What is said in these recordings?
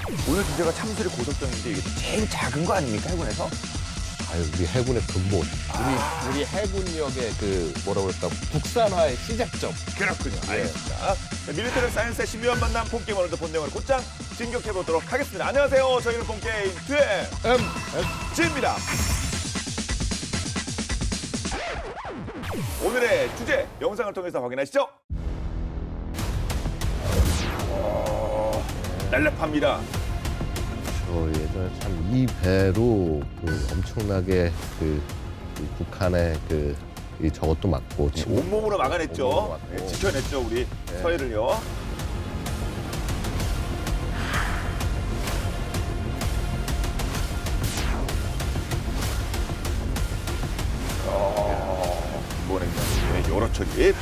오늘 주제가 참수리 고속정인데 이게 제일 작은 거 아닙니까, 해군에서? 아유, 우리 해군의 근본. 우리 해군력의 뭐라고 그럴까, 국산화의 시작점. 그렇군요. 알겠습니다. 네, 밀리터리 사이언스의 신비한 만남 폰게임 오늘도 본능으로 곧장 진격해보도록 하겠습니다. 안녕하세요. 저희는 폰게임 2MSG입니다. 오늘의 주제 영상을 통해서 확인하시죠. 날렵합니다. 예전에 참 이 배로 엄청나게 북한의 저것도 맞고 온몸으로 막아냈죠. 온몸으로 막고. 네, 지켜냈죠, 우리 서해를요. 이번엔 여러 척이.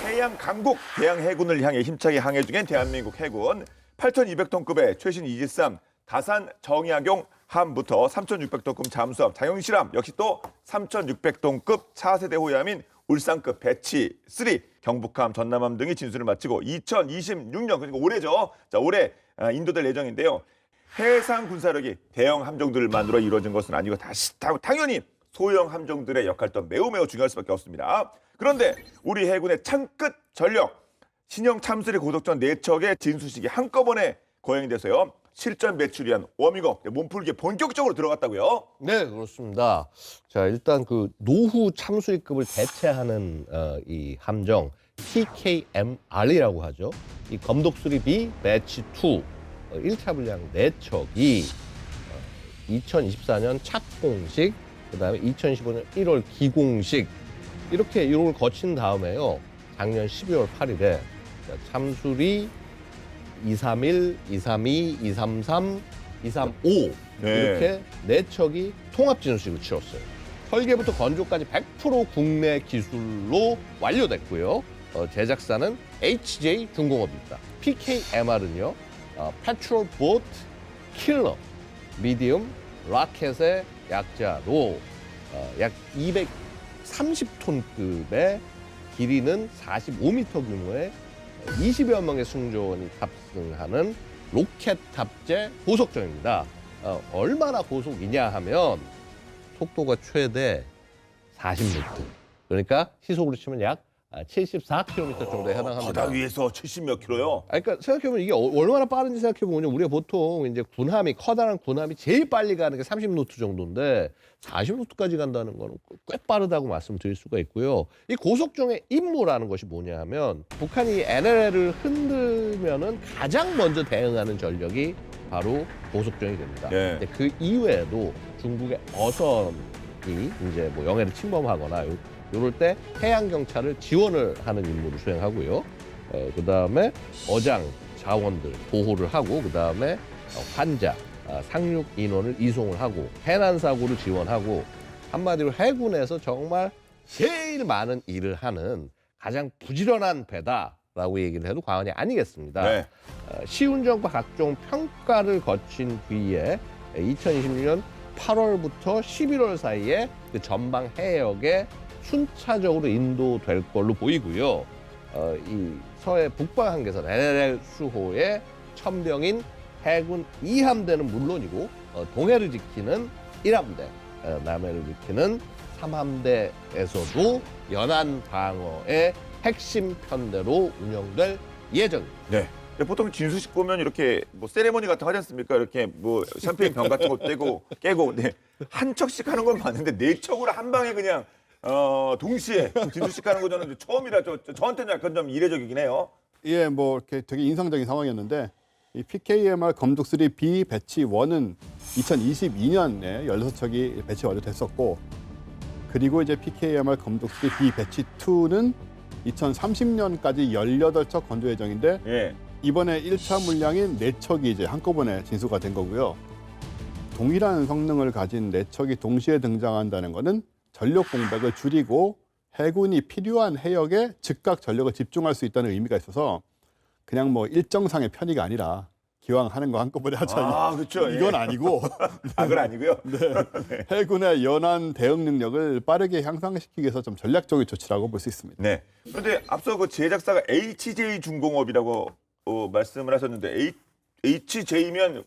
해양 강국 대양 해군을 향해 힘차게 항해 중인 대한민국 해군 8,200톤급의 최신 이지스 다산 정약용 함부터 3,600톤급 잠수함 장영실함 역시 또 3,600톤급 차세대 호위함인 울산급 배치 3 경북함 전남함 등이 진수를 마치고 2026년 그러니까 올해죠. 자, 올해 인도될 예정인데요. 해상 군사력이 대형 함정들만으로 이루어진 것은 아니고 당연히 소형 함정들의 역할도 매우 중요할 수밖에 없습니다. 그런데 우리 해군의 창끝 전력 신형 참수리 고속전 4척의 진수식이 한꺼번에 거행이 돼서요. 실전 배출을 위한 워밍업, 몸풀기에 본격적으로 들어갔다고요? 네, 그렇습니다. 자, 일단 노후 참수리급을 대체하는 이 함정 PKMR이라고 하죠. 이 검독수리 B 배치 2 1차 분량 4척이 2024년 착공식, 그다음에 2015년 1월 기공식 이렇게 이걸 거친 다음에요. 작년 12월 8일에 참수리 231, 232, 233, 235 이렇게 4척이 통합 진수식을 치렀어요. 설계부터 건조까지 100% 국내 기술로 완료됐고요. 제작사는 HJ 중공업입니다. PKMR은요. Patrol Boat Killer 미디움 라켓의 약자로 약 230톤급의 길이는 45m 규모의 20여 명의 승조원이 탑승하는 로켓 탑재 고속정입니다. 얼마나 고속이냐 하면 속도가 최대 40노트. 그러니까 시속으로 치면 약 74km 정도에 해당합니다. 바다 위에서 70몇 킬로요? 그러니까 생각해보면 이게 얼마나 빠른지 생각해보면 우리가 보통 이제 커다란 군함이 제일 빨리 가는 게 30노트 정도인데 40노트까지 간다는 거는 꽤 빠르다고 말씀드릴 수가 있고요. 이 고속정의 임무라는 것이 뭐냐 하면 북한이 NLL을 흔들면은 가장 먼저 대응하는 전력이 바로 고속정이 됩니다. 네. 근데 그 이외에도 중국의 어선이 이제 영해를 침범하거나 이럴 때 해양 경찰을 지원을 하는 임무를 수행하고요. 그다음에 어장 자원들 보호를 하고 그다음에 환자, 상륙 인원을 이송을 하고 해난 사고를 지원하고 한마디로 해군에서 정말 제일 많은 일을 하는 가장 부지런한 배다라고 얘기를 해도 과언이 아니겠습니다. 네. 시운전과 각종 평가를 거친 뒤에 2026년 8월부터 11월 사이에 그 전방 해역에 순차적으로 인도될 걸로 보이고요. 이 서해 북방 한계선 NLL 수호의 천병인 해군 2함대는 물론이고 동해를 지키는 1함대, 남해를 지키는 3함대에서도 연안 방어의 핵심 편대로 운영될 예정입니다. 네. 보통 진수식 보면 이렇게 세레머니 같은 거 하지 않습니까? 이렇게 샴페인 병 같은 거 깨고 네. 한 척씩 하는 건 봤는데 4척으로 한 방에 그냥 동시에 진수식 하는 거 저는 처음이라 저한테는 약간 좀 이례적이긴 해요. 예, 이렇게 되게 인상적인 상황이었는데 이 PKMR 검독3 B 배치 1은 2022년에 16척이 배치 완료됐었고 그리고 이제 PKMR 검독3 B 배치 2는 2030년까지 18척 건조 예정인데 예. 이번에 1차 물량인 4척이 이제 한꺼번에 진수가 된 거고요. 동일한 성능을 가진 4척이 동시에 등장한다는 것은 전력 공백을 줄이고 해군이 필요한 해역에 즉각 전력을 집중할 수 있다는 의미가 있어서 그냥 일정상의 편의가 아니라 기왕 하는 거 한꺼번에 하자. 아, 그렇죠. 예. 이건 아니고 아, 그건 아니고요. 해군의 연안 대응 능력을 빠르게 향상시키기 위해서 좀 전략적인 조치라고 볼 수 있습니다. 네. 그런데 앞서 그 제작사가 HJ 중공업이라고 말씀을 하셨는데 HJ면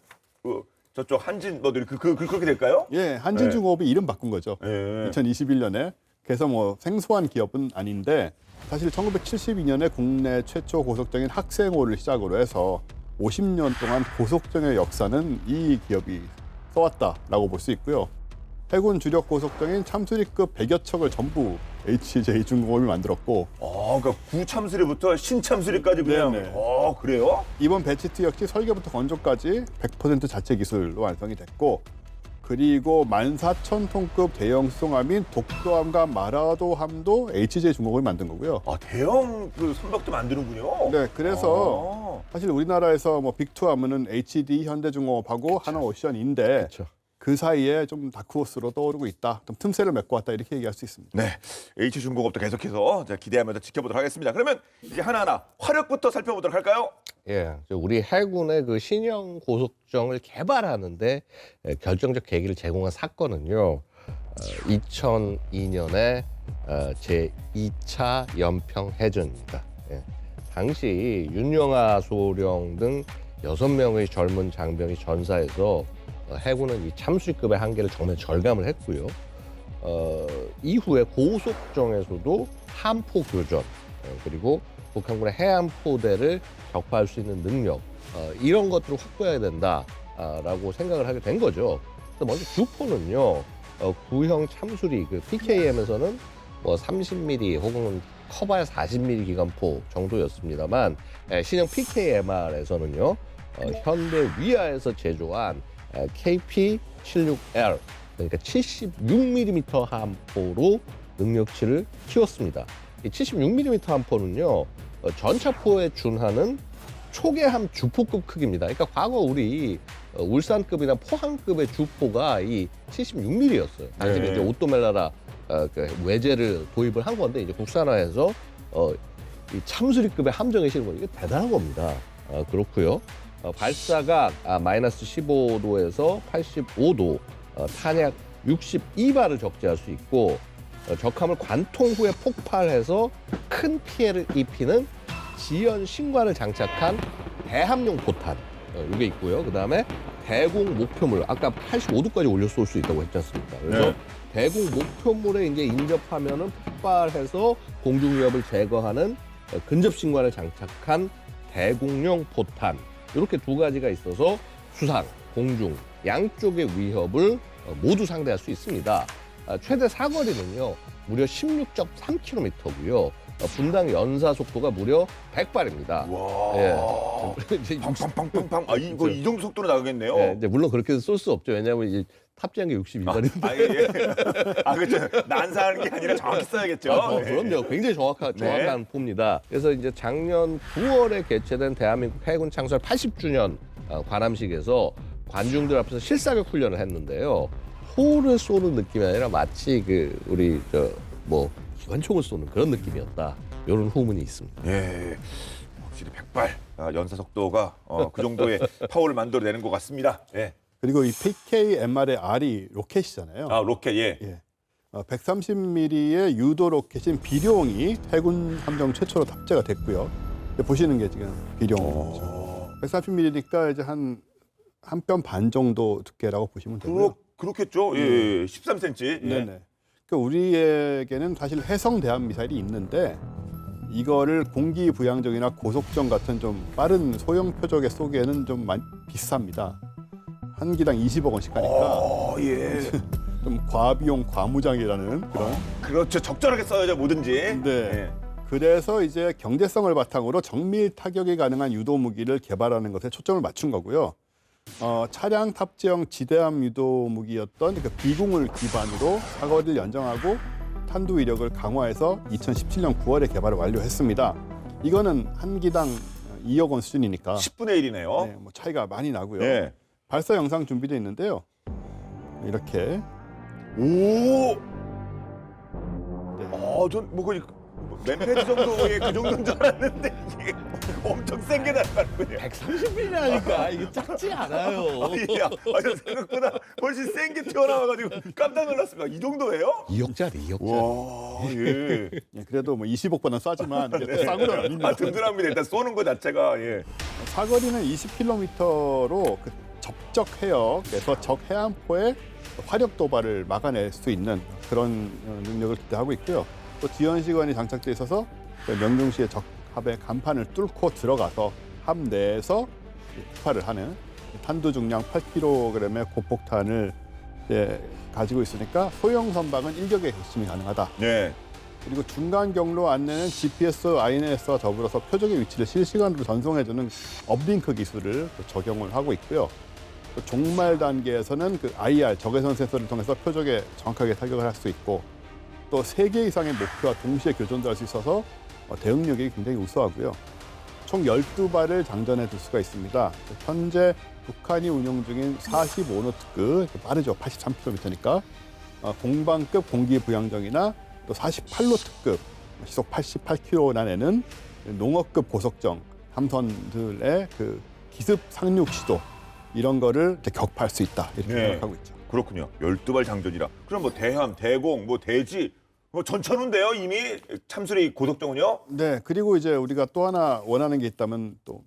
저쪽 한진 뭐들 그렇게 될까요? 예, 한진중공업이 이름 바꾼 거죠. 예. 2021년에. 그래서 뭐 생소한 기업은 아닌데 사실 1972년에 국내 최초 고속정인 학생호를 시작으로 해서 50년 동안 고속정의 역사는 이 기업이 써왔다라고 볼 수 있고요. 해군 주력 고속정인 참수리급 100여 척을 전부 HJ중공업이 만들었고 그러니까 구참수리부터 신참수리까지 그냥. 네네. 그래요? 이번 배치트 역시 설계부터 건조까지 100% 자체 기술로 완성이 됐고 그리고 14,000톤급 대형 수송함인 독도함과 마라도함도 HJ중공업이 만든 거고요. 대형 그 선박도 만드는군요. 네, 그래서 사실 우리나라에서 뭐 빅2 하면은 HD 현대중공업하고 하나오션인데 그렇죠. 그 사이에 좀 다크호스로 떠오르고 있다. 좀 틈새를 메고 왔다 이렇게 얘기할 수 있습니다. 네, H중공업도 계속해서 기대하면서 지켜보도록 하겠습니다. 그러면 이제 하나하나 화력부터 살펴보도록 할까요? 예, 우리 해군의 그 신형 고속정을 개발하는데 결정적 계기를 제공한 사건은요. 2002년에 제2차 연평 해전입니다. 예, 당시 윤영아 소령 등 6명의 젊은 장병이 전사해서 해군은 이 참수리급의 한계를 정말 절감을 했고요. 이후에 고속정에서도 함포 교전 그리고 북한군의 해안포대를 격파할 수 있는 능력 이런 것들을 확보해야 된다라고 생각을 하게 된 거죠. 그래서 먼저 주포는요 구형 참수리 그 PKM에서는 뭐 30mm 혹은 커봐야 40mm 기관포 정도였습니다만 신형 PKMR에서는요 현대 위아에서 제조한 KP-76L 그러니까 76mm 함포로 능력치를 키웠습니다. 이 76mm 함포는요 전차포에 준하는 초계함 주포급 크기입니다. 그러니까 과거 우리 울산급이나 포항급의 주포가 이 76mm였어요. 당시 네. 이제 오토멜라라 그 외제를 도입을 한 건데 이제 국산화해서 이 참수리급의 함정에 실은 거 이게 대단한 겁니다. 그렇고요. 발사각 마이너스 15도에서 85도, 탄약 62발을 적재할 수 있고 적함을 관통 후에 폭발해서 큰 피해를 입히는 지연 신관을 장착한 대함용 포탄 이게 있고요. 그 다음에 대공 목표물 아까 85도까지 올려 쏠 수 있다고 했지 않습니까? 그래서 네. 대공 목표물에 이제 인접하면은 폭발해서 공중 위협을 제거하는 근접 신관을 장착한 대공용 포탄 이렇게 두 가지가 있어서 수상, 공중 양쪽의 위협을 모두 상대할 수 있습니다. 최대 사거리는요 무려 16.3km고요. 분당 연사 속도가 무려 100발입니다. 와. 예. 팡팡팡팡팡. 이거 이 정도 속도로 나가겠네요. 예, 이제 물론 그렇게 쏠 수 없죠. 왜냐하면 이제 탑재한 게 62발인데. 예. 그렇죠. 난사하는 게 아니라 정확히 써야겠죠. 그럼요. 굉장히 정확한 포입니다. 그래서 이제 작년 9월에 개최된 대한민국 해군 창설 80주년 관함식에서 관중들 앞에서 실사격 훈련을 했는데요. 포를 쏘는 느낌이 아니라 마치 우리 기관총을 쏘는 그런 느낌이었다. 이런 후문이 있습니다. 예. 확실히 100발 연사 속도가 그 정도의 파워를 만들어내는 것 같습니다. 예. 그리고 이 PKMR의 R이 로켓이잖아요. 로켓 예. 예. 130mm의 유도 로켓인 비룡이 해군 함정 최초로 탑재가 됐고요. 보시는 게 지금 비룡이죠. 130mm니까 이제 한 뼘 반 정도 두께라고 보시면 되고요. 그렇겠죠. 예. 13cm. 예. 네네. 그러니까 우리에게는 사실 해성 대함 미사일이 있는데 이거를 공기 부양정이나 고속정 같은 좀 빠른 소형 표적에 쏘기에는 좀 비쌉니다. 한 기당 20억 원씩 하니까 예. 좀 과비용 과무장이라는 그런. 그렇죠. 적절하게 써야죠 뭐든지. 네. 예. 그래서 이제 경제성을 바탕으로 정밀 타격이 가능한 유도 무기를 개발하는 것에 초점을 맞춘 거고요. 차량 탑재형 지대함 유도 무기였던 그 비공을 기반으로 사거리를 연정하고 탄두 위력을 강화해서 2017년 9월에 개발을 완료했습니다. 이거는 한 기당 2억 원 수준이니까 10분의 1이네요. 네, 뭐 차이가 많이 나고요. 예. 발사 영상 준비되어 있는데요. 이렇게 오. 네. 전뭐 거의 맨패드 정도의 그 정도인 줄 알았는데 이게 엄청 센 게 날아가는군요. 130mm라니까 이게 작지 않아요. 저 생각보다 훨씬 센 게 튀어나와가지고 깜짝 놀랐습니다. 이 정도예요? 2억짜리, 2억짜리. 와, 예. 예, 그래도 뭐 20억보다는 싸지만 이게 싼 건 아닙니다. 든든합니다. 일단 쏘는 거 자체가 예. 사거리는 20km로 그 접적 해역에서 적 해안포의 화력 도발을 막아낼 수 있는 그런 능력을 기대하고 있고요. 또 지연시관이 장착돼 있어서 명중시의 적합의 간판을 뚫고 들어가서 함 내에서 폭발을 하는 탄두 중량 8kg의 고폭탄을 가지고 있으니까 소형 선박은 일격의 격침이 가능하다. 네. 그리고 중간 경로 안내는 GPS, INS와 더불어서 표적의 위치를 실시간으로 전송해주는 업링크 기술을 적용을 하고 있고요. 또 종말 단계에서는 그 IR, 적외선 센서를 통해서 표적에 정확하게 타격을 할 수 있고 또 3개 이상의 목표와 동시에 교전도 할 수 있어서 대응력이 굉장히 우수하고요. 총 12발을 장전해 둘 수가 있습니다. 현재 북한이 운용 중인 45노트급, 빠르죠. 83km니까. 공방급 공기부양정이나 또 48노트급, 시속 88km나 내는 농어급 고속정 함선들의 그 기습 상륙 시도 이런 거를 이제 격파할 수 있다. 이렇게 네. 생각하고 있죠. 그렇군요. 12발 장전이라. 그럼 뭐 대함, 대공, 뭐 대지 뭐 전천후인데요. 이미 참수리 고속정은요? 네, 그리고 이제 우리가 또 하나 원하는 게 있다면 또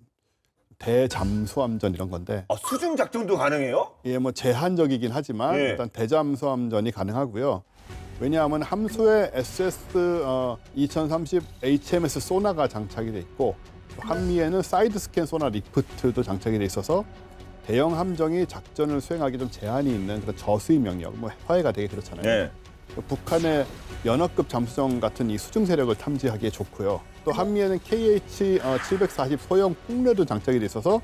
대잠수함전 이런 건데 수중 작전도 가능해요? 이게 뭐 제한적이긴 하지만 네. 일단 대잠수함전이 가능하고요. 왜냐하면 함수에 SS 2030 HMS 소나가 장착이 돼 있고 또 한미에는 사이드 스캔 소나 리프트도 장착이 돼 있어서 대형 함정이 작전을 수행하기 좀 제한이 있는 그런 저수입 영역, 뭐 화해가 되게 그렇잖아요. 네. 북한의 연어급 잠수정 같은 이 수중 세력을 탐지하기에 좋고요. 또 한미에는 KH-740 소형 풍뢰도 장착이 돼 있어서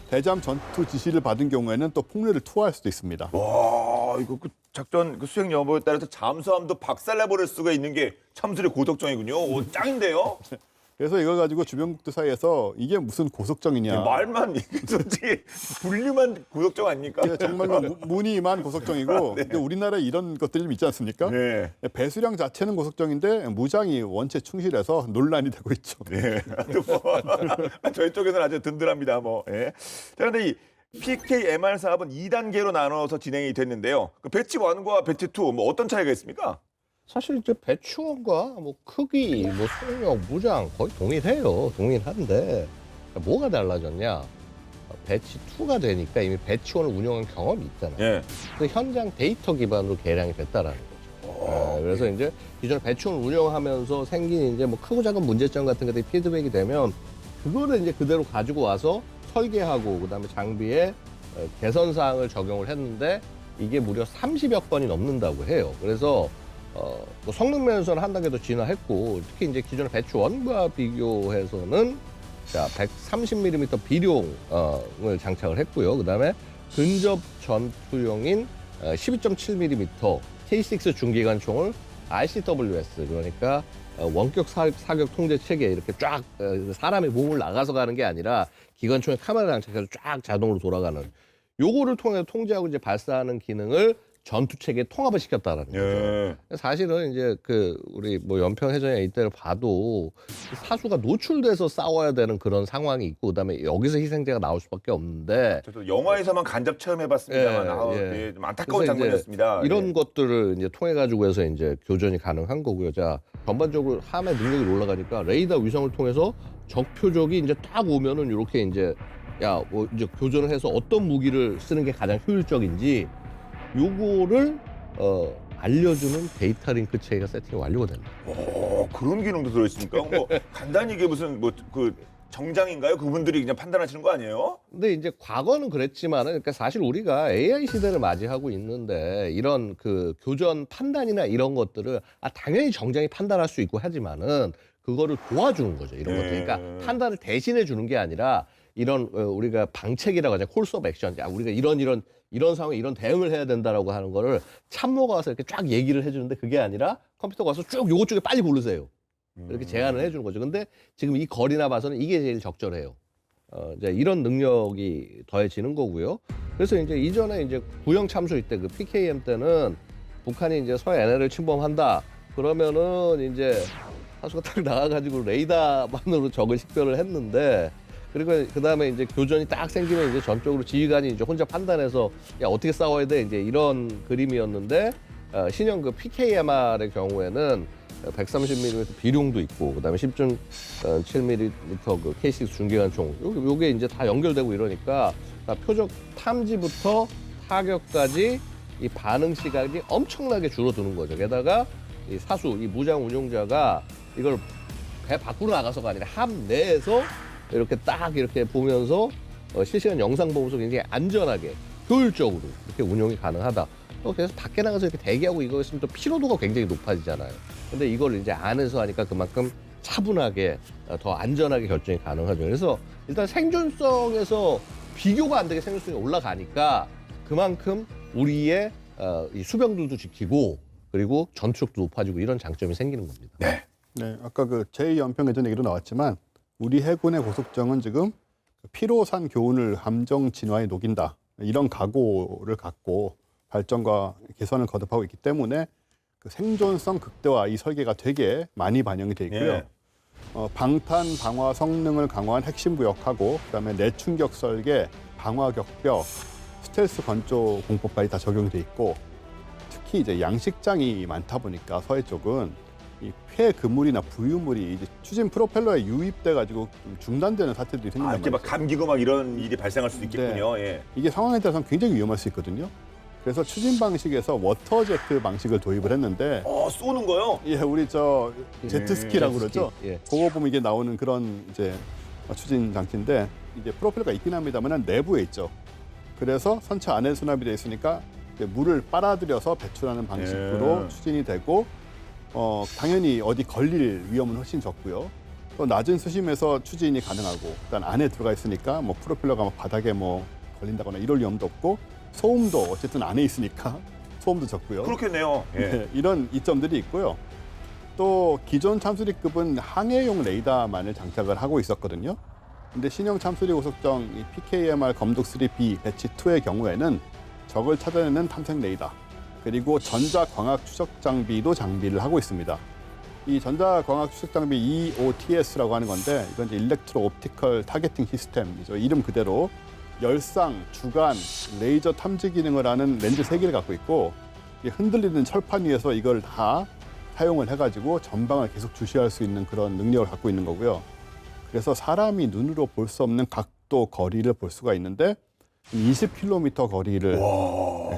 대잠 전투 지시를 받은 경우에는 또 풍뢰를 투하할 수도 있습니다. 와, 이거 그 작전 그 수행 여부에 따라서 잠수함도 박살내버릴 수가 있는 게 참수리 고속정이군요. 오, 짱인데요? 그래서 이걸 가지고 주변국들 사이에서 이게 무슨 고속정이냐. 말만 솔직히 분류만 고속정 아닙니까? 이게 정말로 무늬만 고속정이고 근데 우리나라에 이런 것들이 좀 있지 않습니까? 네. 배수량 자체는 고속정인데 무장이 원체 충실해서 논란이 되고 있죠. 네. 저희 쪽에서는 아주 든든합니다. 뭐. 예. 자, 근데 이 PKMR 사업은 2단계로 나눠서 진행이 됐는데요. 그 배치 1과 배치 2 뭐 어떤 차이가 있습니까? 사실 이제 배추원과 뭐 크기, 뭐 속력, 무장 거의 동일해요. 동일한데 뭐가 달라졌냐? 배치 2가 되니까 이미 배치 1을 운영한 경험이 있잖아요. 예. 근데 현장 데이터 기반으로 개량이 됐다라는 거죠. 그래서 이제 기존에 배치 1을 운영하면서 생긴 이제 뭐 크고 작은 문제점 같은 것들이 피드백이 되면 그거를 이제 그대로 가지고 와서 설계하고 그다음에 장비에 개선 사항을 적용을 했는데 이게 무려 30여 건이 넘는다고 해요. 그래서 뭐 성능 면에서는 한 단계 더 진화했고 특히 이제 기존의 배추 1과 비교해서는 자 130mm 비룡을 장착을 했고요. 그다음에 근접 전투용인 12.7mm K6 중기관총을 RCWS 그러니까 원격 사격 통제 체계 이렇게 쫙 사람이 몸을 나가서 가는 게 아니라 기관총에 카메라 장착해서 쫙 자동으로 돌아가는 요거를 통해서 통제하고 이제 발사하는 기능을 전투 체계에 통합을 시켰다라는 거죠. 예. 사실은 이제 그 우리 뭐 연평 해전의 이때를 봐도 사수가 노출돼서 싸워야 되는 그런 상황이 있고 그다음에 여기서 희생자가 나올 수밖에 없는데 저도 영화에서만 간접 체험해봤습니다만 예. 좀 안타까운 그래서 장면이었습니다. 이런 예. 것들을 이제 통해 가지고 해서 이제 교전이 가능한 거고요. 자 전반적으로 함의 능력이 올라가니까 레이더 위성을 통해서 적 표적이 이제 딱 오면은 이렇게 이제 야 뭐 이제 교전을 해서 어떤 무기를 쓰는 게 가장 효율적인지 요거를 알려주는 데이터 링크 체계가 세팅이 완료가 됩니다. 그런 기능도 들어있습니까? 뭐 간단히 이게 무슨 뭐 그 정장인가요? 그분들이 그냥 판단하시는 거 아니에요? 근데 이제 과거는 그랬지만은 그러니까 사실 우리가 AI 시대를 맞이하고 있는데 이런 그 교전 판단이나 이런 것들을 당연히 정장이 판단할 수 있고 하지만은 그거를 도와주는 거죠. 이런 것들. 그러니까 판단을 대신해 주는 게 아니라 이런 우리가 방책이라고 하죠. 콜스 오브 액션. 야, 우리가 이런 상황에 이런 대응을 해야 된다라고 하는 거를 참모가 와서 이렇게 쫙 얘기를 해주는데 그게 아니라 컴퓨터가 와서 쭉 요것 쪽에 빨리 고르세요. 이렇게 제안을 해주는 거죠. 근데 지금 이 거리나 봐서는 이게 제일 적절해요. 이제 이런 능력이 더해지는 거고요. 그래서 이제 이전에 이제 구형 참수일 때 그 PKM 때는 북한이 이제 서해 NLL 침범한다. 그러면은 이제 사수가 딱 나와가지고 레이더만으로 적을 식별을 했는데 그리고 그 다음에 이제 교전이 딱 생기면 이제 전적으로 지휘관이 이제 혼자 판단해서 야 어떻게 싸워야 돼 이제 이런 그림이었는데 신형 그 PKMR의 경우에는 130mm 비룡도 있고 그다음에 10.7mm 그 K6 중계관총 요게 이제 다 연결되고 이러니까 표적 탐지부터 타격까지 이 반응 시간이 엄청나게 줄어드는 거죠. 게다가 이 사수, 이 무장 운용자가 이걸 배 밖으로 나가서가 아니라 함 내에서 이렇게 딱 이렇게 보면서 실시간 영상 보면서 굉장히 안전하게 효율적으로 이렇게 운용이 가능하다. 그래서 밖에 나가서 이렇게 대기하고 이거 있으면 또 피로도가 굉장히 높아지잖아요. 근데 이걸 이제 안에서 하니까 그만큼 차분하게 더 안전하게 결정이 가능하죠. 그래서 일단 생존성에서 비교가 안 되게 생존성이 올라가니까 그만큼 우리의 이 수병들도 지키고 그리고 전투력도 높아지고 이런 장점이 생기는 겁니다. 네. 네, 아까 그 제2연평해전 얘기도 나왔지만 우리 해군의 고속정은 지금 피로산 교훈을 함정 진화에 녹인다. 이런 각오를 갖고 발전과 개선을 거듭하고 있기 때문에 그 생존성 극대화 이 설계가 되게 많이 반영이 돼 있고요. 예. 방탄 방화 성능을 강화한 핵심 부역하고 그다음에 내충격 설계, 방화 격벽, 스텔스 건조 공법까지 다 적용이 돼 있고 특히 이제 양식장이 많다 보니까 서해 쪽은 이 폐그물이나 부유물이 이제 추진 프로펠러에 유입돼 가지고 중단되는 사태들이 생긴단 이렇게 막 말이죠. 감기고 막 이런 일이 발생할 수도 있겠군요. 예. 이게 상황에 따라서는 굉장히 위험할 수 있거든요. 그래서 추진 방식에서 워터제트 방식을 도입을 했는데 쏘는 거요? 예, 우리 저 제트스키라고 그러죠. 예. 그거 보면 이게 나오는 그런 이제 추진 장치인데 이제 프로펠러가 있긴 합니다만 내부에 있죠. 그래서 선체 안에 수납이 돼 있으니까 이제 물을 빨아들여서 배출하는 방식으로 예. 추진이 되고 당연히 어디 걸릴 위험은 훨씬 적고요. 또 낮은 수심에서 추진이 가능하고 일단 안에 들어가 있으니까 뭐 프로펠러가 막 바닥에 뭐 걸린다거나 이럴 위험도 없고 소음도 어쨌든 안에 있으니까 소음도 적고요. 그렇겠네요. 예. 네, 이런 이점들이 있고요. 또 기존 참수리급은 항해용 레이더만을 장착을 하고 있었거든요. 근데 신형 참수리 고속정 이 PKMR 검독3B 배치 2의 경우에는 적을 찾아내는 탐색 레이더 그리고 전자 광학 추적 장비도 장비를 하고 있습니다. 이 전자 광학 추적 장비 EOTS라고 하는 건데 이건 이제 일렉트로 옵티컬 타겟팅 시스템이죠. 이름 그대로 열상, 주간, 레이저 탐지 기능을 하는 렌즈 3개를 갖고 있고 흔들리는 철판 위에서 이걸 다 사용을 해가지고 전방을 계속 주시할 수 있는 그런 능력을 갖고 있는 거고요. 그래서 사람이 눈으로 볼 수 없는 각도, 거리를 볼 수가 있는데 20km 거리를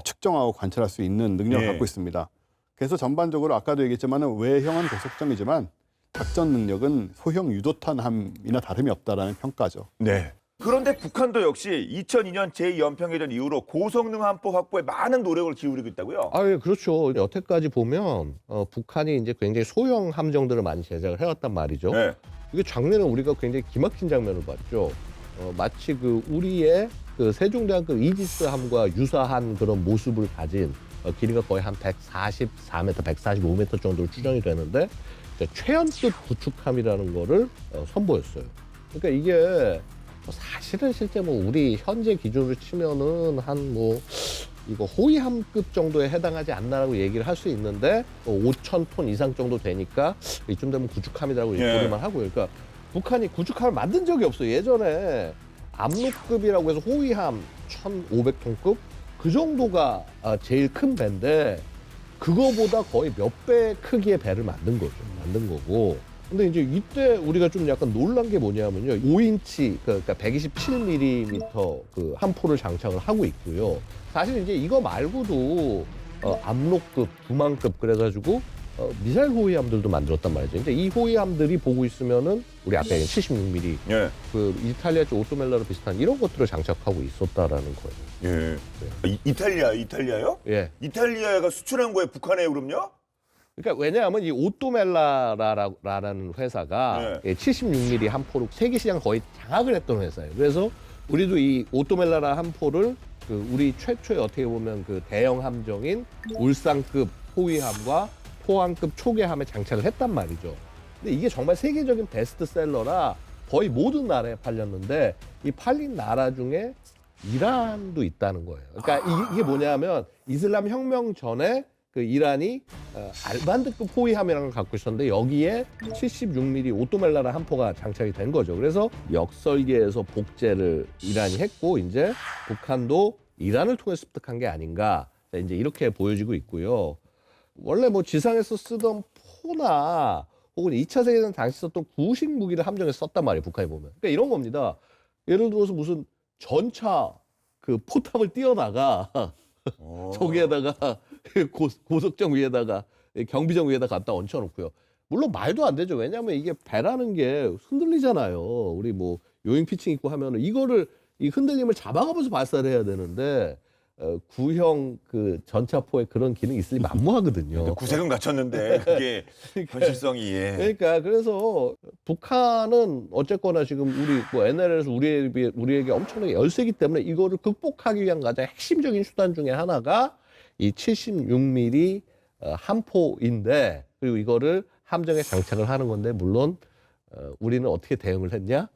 측정하고 관찰할 수 있는 능력을 예. 갖고 있습니다. 그래서 전반적으로 아까도 얘기했지만 외형은 고속정이지만 작전 능력은 소형 유도탄함이나 다름이 없다라는 평가죠. 네. 그런데 북한도 역시 2002년 제2연평해전 이후로 고성능 함포 확보에 많은 노력을 기울이고 있다고요? 예, 그렇죠. 여태까지 보면 북한이 이제 굉장히 소형 함정들을 많이 제작을 해왔단 말이죠. 네. 이게 작년에 우리가 굉장히 기막힌 장면을 봤죠. 마치 그 우리의 그 세종대왕급 이지스함과 유사한 그런 모습을 가진 길이가 거의 한 144m, 145m 정도로 추정이 되는데 최연급 구축함이라는 거를 선보였어요. 그러니까 이게 사실은 실제 뭐 우리 현재 기준으로 치면은 한 뭐 이거 호위함급 정도에 해당하지 않나라고 얘기를 할 수 있는데 5,000톤 이상 정도 되니까 이쯤 되면 구축함이라고 얘기만 하고요. 그러니까 북한이 구축함을 만든 적이 없어요. 예전에 압록급이라고 해서 호위함 1,500톤급 그 정도가 제일 큰 배인데 그거보다 거의 몇 배 크기의 배를 만든 거죠. 만든 거고. 근데 이제 이때 우리가 좀 약간 놀란 게 뭐냐면요. 5인치, 그러니까 127mm 그 함포를 장착을 하고 있고요. 사실 이제 이거 말고도 압록급, 두만급 그래가지고 미사일 호위함들도 만들었단 말이죠. 이제 이 호위함들이 보고 있으면은 우리 아까 얘기한 76mm 예. 그 이탈리아 쪽 오토멜라로 비슷한 이런 것들을 장착하고 있었다라는 거예요. 예. 이탈리아요? 예. 이탈리아가 수출한 거에 북한에 그럼요? 그러니까 왜냐하면 이 오토멜라라는 회사가 76mm 함포로 세계 시장 거의 장악을 했던 회사예요. 그래서 우리도 이 오토멜라라 함포를 그 우리 최초의 어떻게 보면 그 대형 함정인 울산급 호위함과 포항급 초계함에 장착을 했단 말이죠. 근데 이게 정말 세계적인 베스트셀러라 거의 모든 나라에 팔렸는데 이 팔린 나라 중에 이란도 있다는 거예요. 그러니까 이게 뭐냐면 이슬람 혁명 전에 그 그 이란이 알반드급 포위 함이라는 걸 갖고 있었는데 여기에 76mm 오토멜라라 함포가 장착이 된 거죠. 그래서 역설계에서 복제를 이란이 했고 이제 북한도 이란을 통해 습득한 게 아닌가 이제 이렇게 보여지고 있고요. 원래 뭐 지상에서 쓰던 포나 혹은 2차 세계대전 당시 썼던 구식 무기를 함정에 썼단 말이에요. 북한이 보면. 그러니까 이런 겁니다. 예를 들어서 무슨 전차 그 포탑을 띄어다가 저기에다가 고속정 위에다가 경비정 위에다 갖다 얹혀놓고요. 물론 말도 안 되죠. 왜냐하면 이게 배라는 게 흔들리잖아요. 우리 뭐 요잉 피칭 있고 하면은 이거를 이 흔들림을 잡아가면서 발사를 해야 되는데 구형 그 전차포에 그런 기능이 있으니 만무하거든요. 구색은 갖췄는데 그게 현실성이 그러니까 그래서 북한은 어쨌거나 지금 우리 뭐 NLL에서 우리에게 엄청나게 열세기 때문에 이거를 극복하기 위한 가장 핵심적인 수단 중에 하나가 이 76mm 함포인데 그리고 이거를 함정에 장착을 하는 건데 물론 우리는 어떻게 대응을 했냐?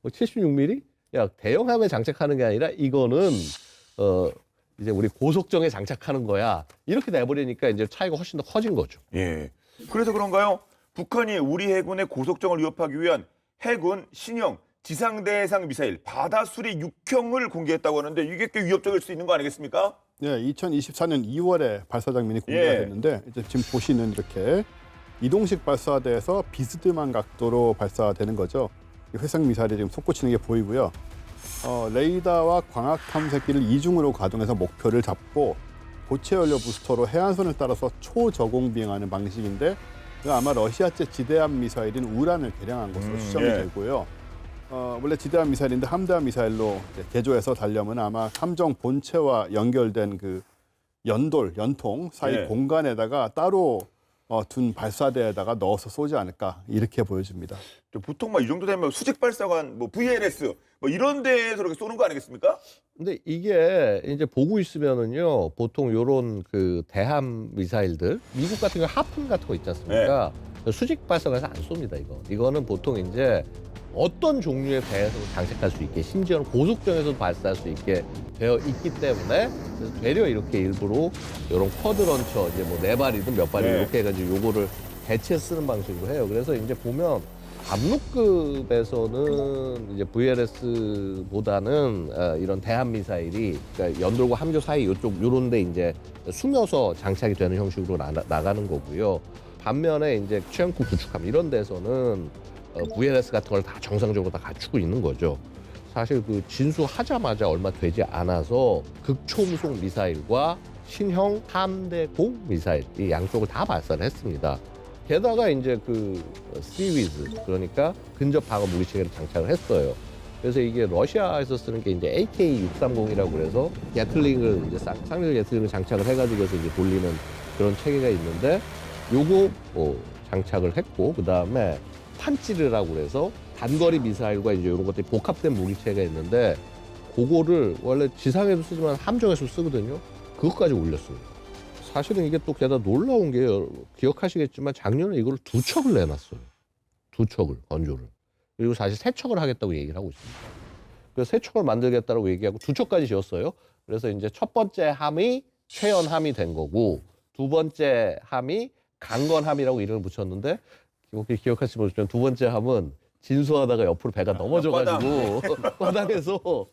76mm? 야 대형함에 장착하는 게 아니라 이거는 이제 우리 고속정에 장착하는 거야. 이렇게 내버리니까 이제 차이가 훨씬 더 커진 거죠. 예. 그래서 그런가요? 북한이 우리 해군의 고속정을 위협하기 위한 해군 신형 지상대상 미사일 바다수리 6형을 공개했다고 하는데 이게 꽤 위협적일 수 있는 거 아니겠습니까? 네, 2024년 2월에 발사 장면이 공개가 됐는데 이제 지금 보시는 이렇게 이동식 발사대에서 비스듬한 각도로 발사되는 거죠. 회상 미사일이 지금 솟구치는 게 보이고요. 레이더와 광학 탐색기를 이중으로 가동해서 목표를 잡고 고체 연료 부스터로 해안선을 따라서 초저공 비행하는 방식인데 아마 러시아제 지대함 미사일인 우란을 개량한 것으로 추정이 되고요. 원래 지대함 미사일인데 함대함 미사일로 개조해서 달려면 아마 함정 본체와 연결된 그 연통 사이 공간에다가 따로 둔 발사대에다가 넣어서 쏘지 않을까 이렇게 보여집니다. 보통 막 이 정도 되면 수직 발사관, 뭐 VLS 뭐 이런 데에서 그렇게 쏘는 거 아니겠습니까? 근데 이게 이제 보고 있으면은요, 보통 요런 그 대함 미사일들, 미국 같은 경우 하픈 같은 거 있지 않습니까? 수직 발사관에서 안 쏩니다, 이거. 이거는 보통 이제 어떤 종류의 배에서도 장착할 수 있게, 심지어는 고속정에서도 발사할 수 있게 되어 있기 때문에 그래서 되려 이렇게 일부러 이런 쿼드 런처 이제 뭐 4발이든 몇 발이든 이렇게 해가지고 요거를 대체 쓰는 방식으로 해요. 그래서 이제 보면 압록급에서는 이제 VLS보다는 이런 대함 미사일이 그러니까 연돌과 함교 사이 요런데 이제 숨어서 장착이 되는 형식으로 나가는 거고요. 반면에 이제 취향급 구축함 이런 데서는 VLS 같은 걸 다 정상적으로 다 갖추고 있는 거죠. 사실 그 진수하자마자 얼마 되지 않아서 극초음속 미사일과 신형 함대공 미사일 이 양쪽을 다 발사를 했습니다. 게다가 이제 그 시위즈 그러니까 근접 방어 무기 체계를 장착을 했어요. 그래서 이게 러시아에서 쓰는 게 이제 AK-630이라고 그래서 게틀링을 이제 쌍밀 게틀링을 장착을 해가지고 이제 돌리는 그런 체계가 있는데 요거 장착을 했고 그 다음에 판찌르라고 그래서 단거리 미사일과 이제 이런 것들이 복합된 무기체가 있는데 그거를 원래 지상에도 쓰지만 함정에서 쓰거든요. 그것까지 올렸습니다. 사실은 이게 또 게다가 놀라운 게 기억하시겠지만 작년에 이걸 2척을 내놨어요. 2척을 건조를. 그리고 사실 3척을 하겠다고 얘기를 하고 있습니다. 그래서 3척을 만들겠다고 얘기하고 2척까지 지었어요. 그래서 이제 첫 번째 함이 최연함이 된 거고 두 번째 함이 강건함이라고 이름을 붙였는데 기억하시면 두 번째 함은 진수하다가 옆으로 배가 넘어져가지고 바닥에서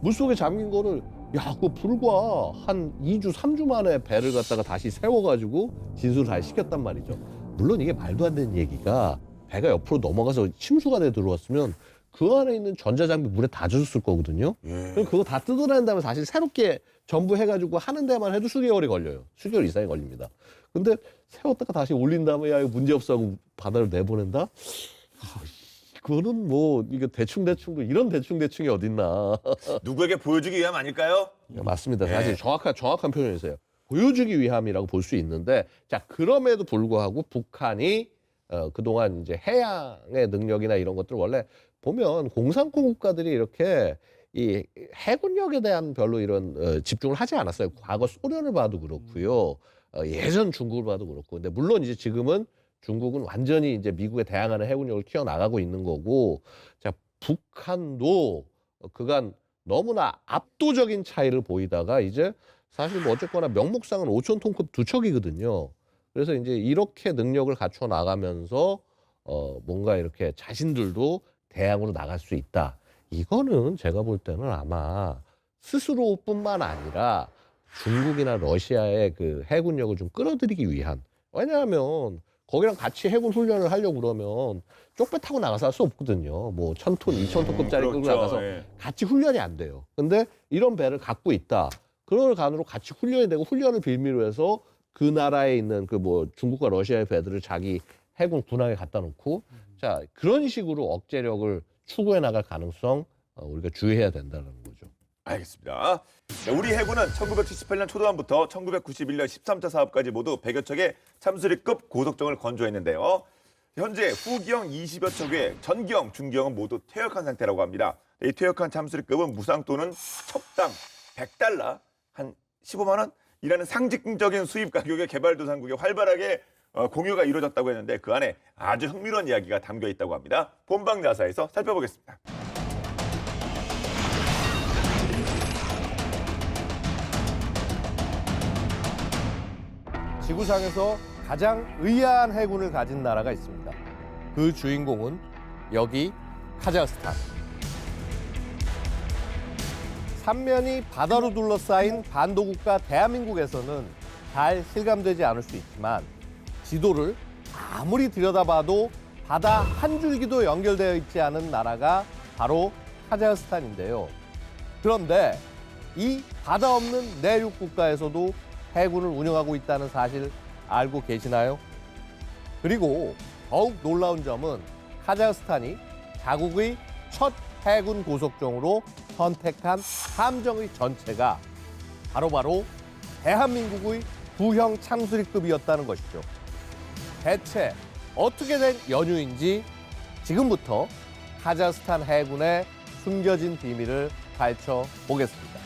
물속에 잠긴 거를 그거 불과 한 2주, 3주 만에 배를 갖다가 다시 세워가지고 진수를 다시 시켰단 말이죠. 물론 이게 말도 안 되는 얘기가 배가 옆으로 넘어가서 침수가 돼 들어왔으면 그 안에 있는 전자장비 물에 다 젖었을 거거든요. 그럼 그거 다 뜯어낸 다음에 사실 새롭게 전부 해가지고 하는 데만 해도 수개월이 걸려요. 수개월 이상이 걸립니다. 근데 세웠다가 다시 올린 다음에 야 이거 문제없어 하고 바다로 내보낸다? 그거는 뭐 이게 대충대충도 이런 대충대충이 어딨나. 누구에게 보여주기 위함 아닐까요? 맞습니다. 사실 정확한 표현이세요. 보여주기 위함이라고 볼 수 있는데 자 그럼에도 불구하고 북한이 그동안 이제 해양의 능력이나 이런 것들 원래 보면 공산권 국가들이 이렇게 이 해군력에 대한 별로 이런 집중을 하지 않았어요. 과거 소련을 봐도 그렇고요. 예전 중국을 봐도 그렇고. 근데 물론 이제 지금은 중국은 완전히 이제 미국에 대항하는 해군력을 키워나가고 있는 거고, 자, 북한도 그간 너무나 압도적인 차이를 보이다가 이제 사실 뭐 어쨌거나 명목상은 5,000톤급 두 척이거든요. 그래서 이제 이렇게 능력을 갖춰 나가면서 뭔가 이렇게 자신들도 대항으로 나갈 수 있다. 이거는 제가 볼 때는 아마 스스로뿐만 아니라 중국이나 러시아의 그 해군력을 좀 끌어들이기 위한. 왜냐하면 거기랑 같이 해군 훈련을 하려고 그러면 쪽배 타고 나가서 할 수 없거든요. 뭐 1,000톤, 2,000톤급짜리 끌고 그렇죠. 나가서 예. 같이 훈련이 안 돼요. 근데 이런 배를 갖고 있다. 그걸 간으로 같이 훈련이 되고 훈련을 빌미로 해서 그 나라에 있는 그 뭐 중국과 러시아의 배들을 자기 해군 군함에 갖다 놓고 자 그런 식으로 억제력을 추구해 나갈 가능성 우리가 주의해야 된다는 거죠. 알겠습니다. 자, 우리 해군은 1978년 초반부터 1991년 13차 사업까지 모두 100여 척의 참수리급 고속정을 건조했는데요. 현재 후기형 20여 척에 전기형, 중기형은 모두 퇴역한 상태라고 합니다. 이 퇴역한 참수리급은 무상 또는 척당 100달러, 한 15만 원이라는 상징적인 수입 가격의 개발도상국에 활발하게 공유가 이루어졌다고 했는데 그 안에 아주 흥미로운 이야기가 담겨 있다고 합니다. 본방야사에서 살펴보겠습니다. 지구상에서 가장 의아한 해군을 가진 나라가 있습니다. 그 주인공은 여기 카자흐스탄. 삼면이 바다로 둘러싸인 반도국가 대한민국에서는 잘 실감되지 않을 수 있지만 지도를 아무리 들여다봐도 바다 한 줄기도 연결되어 있지 않은 나라가 바로 카자흐스탄인데요. 그런데 이 바다 없는 내륙 국가에서도 해군을 운영하고 있다는 사실 알고 계시나요? 그리고 더욱 놀라운 점은 카자흐스탄이 자국의 첫 해군 고속정으로 선택한 함정의 전체가 바로 대한민국의 구형 참수리급이었다는 것이죠. 대체 어떻게 된 연유인지 지금부터 카자흐스탄 해군의 숨겨진 비밀을 파헤쳐 보겠습니다.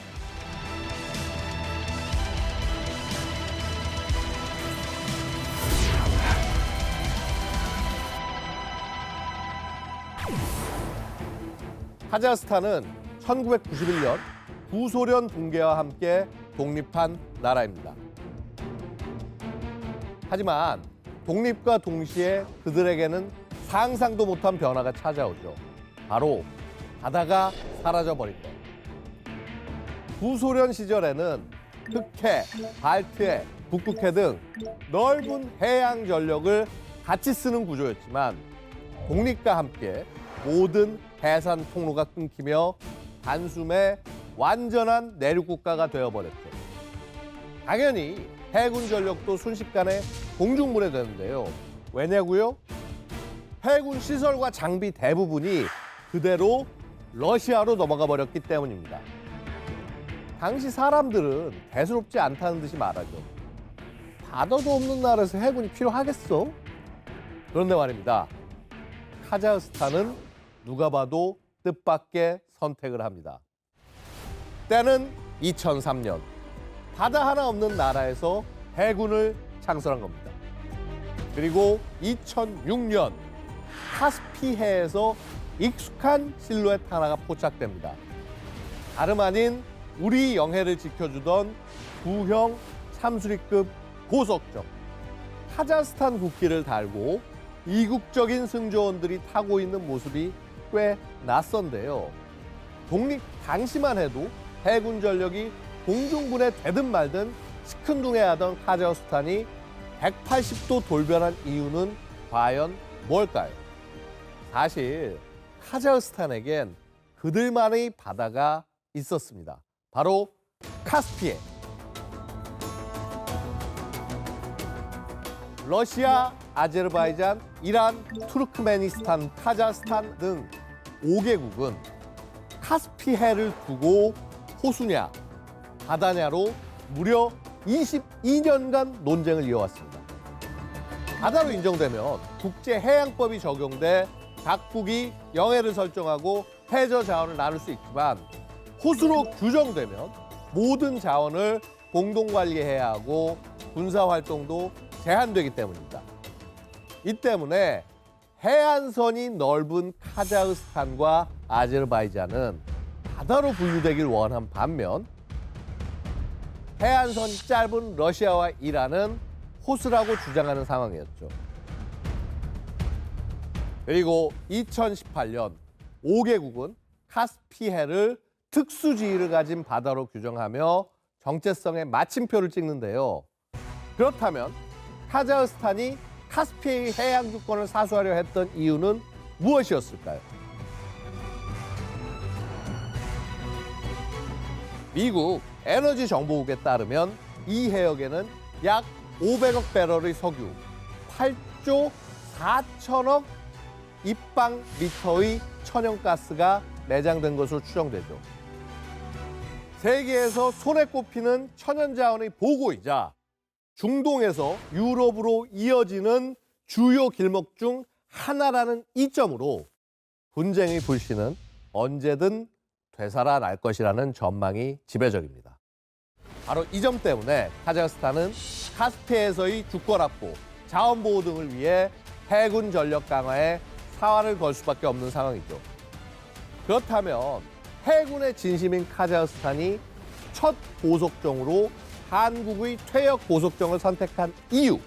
카자흐스탄은 1991년 구소련 붕괴와 함께 독립한 나라입니다. 하지만 독립과 동시에 그들에게는 상상도 못한 변화가 찾아오죠. 바로 바다가 사라져버린 것. 구소련 시절에는 흑해, 발트해, 북극해 등 넓은 해양 전력을 같이 쓰는 구조였지만 독립과 함께 모든 해산 통로가 끊기며 단숨에 완전한 내륙 국가가 되어버렸죠. 당연히 해군 전력도 순식간에 공중분해 되는데요. 왜냐고요? 해군 시설과 장비 대부분이 그대로 러시아로 넘어가 버렸기 때문입니다. 당시 사람들은 대수롭지 않다는 듯이 말하죠. 바다도 없는 나라에서 해군이 필요하겠어? 그런데 말입니다. 카자흐스탄은 누가 봐도 뜻밖의 선택을 합니다. 때는 2003년. 바다 하나 없는 나라에서 해군을 창설한 겁니다. 그리고 2006년 카스피해에서 익숙한 실루엣 하나가 포착됩니다. 다름 아닌 우리 영해를 지켜주던 구형 참수리급 고속정. 카자흐스탄 국기를 달고 이국적인 승조원들이 타고 있는 모습이 꽤 낯선데요. 독립 당시만 해도 해군 전력이 공중분해 되든 말든 시큰둥해하던 카자흐스탄이 180도 돌변한 이유는 과연 뭘까요? 사실 카자흐스탄에겐 그들만의 바다가 있었습니다. 바로 카스피해. 러시아, 아제르바이잔, 이란, 투르크메니스탄, 카자흐스탄 등 5개국은 카스피해를 두고 호수냐, 바다냐로 무려 22년간 논쟁을 이어왔습니다. 바다로 인정되면 국제해양법이 적용돼 각국이 영해를 설정하고 해저 자원을 나눌 수 있지만 호수로 규정되면 모든 자원을 공동 관리해야 하고 군사 활동도 제한되기 때문입니다. 이 때문에 해안선이 넓은 카자흐스탄과 아제르바이잔은 바다로 분류되길 원한 반면 해안선이 짧은 러시아와 이란은 호수라고 주장하는 상황이었죠. 그리고 2018년 5개국은 카스피해를 특수지위를 가진 바다로 규정하며 정체성의 마침표를 찍는데요. 그렇다면 카자흐스탄이 카스피해 해양 주권을 사수하려 했던 이유는 무엇이었을까요? 미국 에너지 정보국에 따르면 이 해역에는 약 500억 배럴의 석유, 8조 4천억 입방미터의 천연가스가 매장된 것으로 추정되죠. 세계에서 손에 꼽히는 천연자원의 보고이자 중동에서 유럽으로 이어지는 주요 길목 중 하나라는 이점으로 분쟁의 불씨는 언제든 되살아날 것이라는 전망이 지배적입니다. 바로 이 점 때문에 카자흐스탄은 카스피해에서의 주권 확보, 자원 보호 등을 위해 해군 전력 강화에 사활을 걸 수밖에 없는 상황이죠. 그렇다면 해군의 진심인 카자흐스탄이 첫 고속정으로 한국의 퇴역 고속정을 선택한 이유